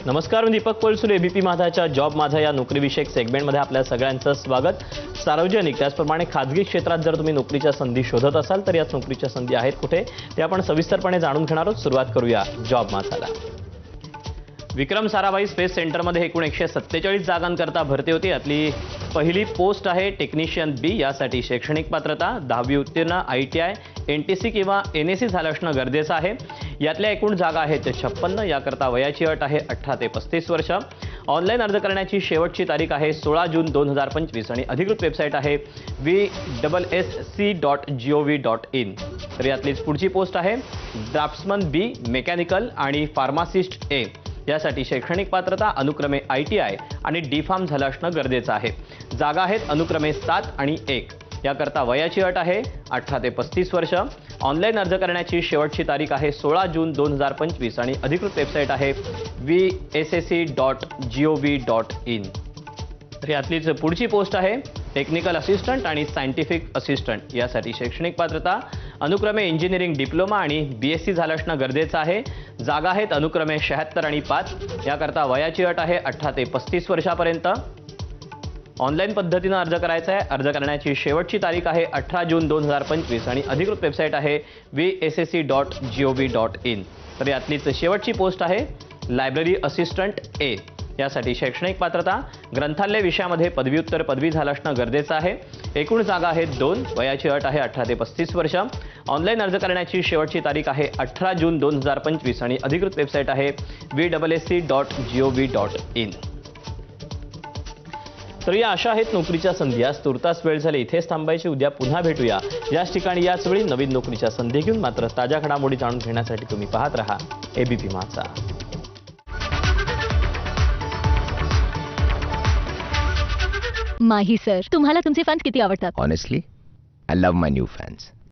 नमस्कार, मी Deepak पोलसुले. ABP माझाच्या job माझा या नोकरीविषयक सेगमेंटमध्ये आपल्या सगळ्यांचं स्वागत. सार्वजनिक त्याचप्रमाणे खाजगी क्षेत्रात जर तुम्ही नोकरीच्या संधी शोधत असाल तर याच नोकरीच्या संधी आहेत कुठे ते आपण सविस्तरपणे जाणून घेणार आहोत. सुरुवात करूया जॉब माझाला. विक्रम साराभाई स्पेस सेंटरमध्ये एकूण 147 जागांकरता भरती होती. यातली पहिली पोस्ट आहे टेक्निशियन बी. यासाठी शैक्षणिक पात्रता 10वी उत्तीर्ण, ITI, NTC किंवा NSC झालं असणं गरजेचं आहे. यातल्या एकूण जागा आहेत 56. याकरता वयाची अट आहे 18 ते 35 वर्ष. ऑनलाईन अर्ज करण्याची शेवटची तारीख आहे 16 जून 2025 आणि अधिकृत वेबसाईट आहे vssc.gov.in. तर यातलीच पुढची पोस्ट आहे ड्राफ्ट्समन बी, मेकॅनिकल आणि फार्मासिस्ट ए. यासाठी शैक्षणिक पात्रता अनुक्रमे ITI आणि D.Pharm झालं असणं गरजेचं आहे. जागा आहेत अनुक्रमे 7 आणि 1. याकरता वयाची अट आहे 18 ते 35 वर्ष. ऑनलाईन अर्ज करण्याची शेवटची तारीख आहे 16 जून 2025 आणि अधिकृत वेबसाईट आहे vssc.gov.in. तर यातलीच पुढची पोस्ट आहे टेक्निकल असिस्टंट आणि सायंटिफिक असिस्टंट. यासाठी शैक्षणिक पात्रता अनुक्रमे इंजिनिअरिंग डिप्लोमा आणि BSc झालं असणं गरजेचं आहे. जागा आहेत अनुक्रमे 76 आणि 5. याकरता वयाची अट आहे 18 ते 35 वर्षापर्यंत. ऑनलाईन पद्धतीनं अर्ज करायचा आहे. अर्ज करण्याची शेवटची तारीख आहे 18 जून 2025 आणि अधिकृत वेबसाईट आहे vssc.gov.in. तर यातलीच शेवटची पोस्ट आहे लायब्ररी असिस्टंट ए. यासाठी शैक्षणिक पात्रता ग्रंथालय विषयामध्ये पदव्युत्तर पदवी झालं असणं गरजेचं आहे. एकूण जागा आहेत 2. वयाची अट आहे 18 ते 35 वर्ष. ऑनलाईन अर्ज करण्याची शेवटची तारीख आहे 18 जून 2025 आणि अधिकृत वेबसाईट आहे vssc.gov.in. तर या अशा आहेत नोकरीच्या संधी. आज तुर्तास वेळ झाली इथेच थांबायची. उद्या पुन्हा भेटूया याच ठिकाणी याच वेळी नवीन नोकरीच्या संधी घेऊन. मात्र ताज्या घडामोडी जाणून घेण्यासाठी तुम्ही पाहत रहा एबीपी माझा. माही सर, तुम्हाला तुमचे फॅन्स किती आवडतात? Honestly, I love my new fans.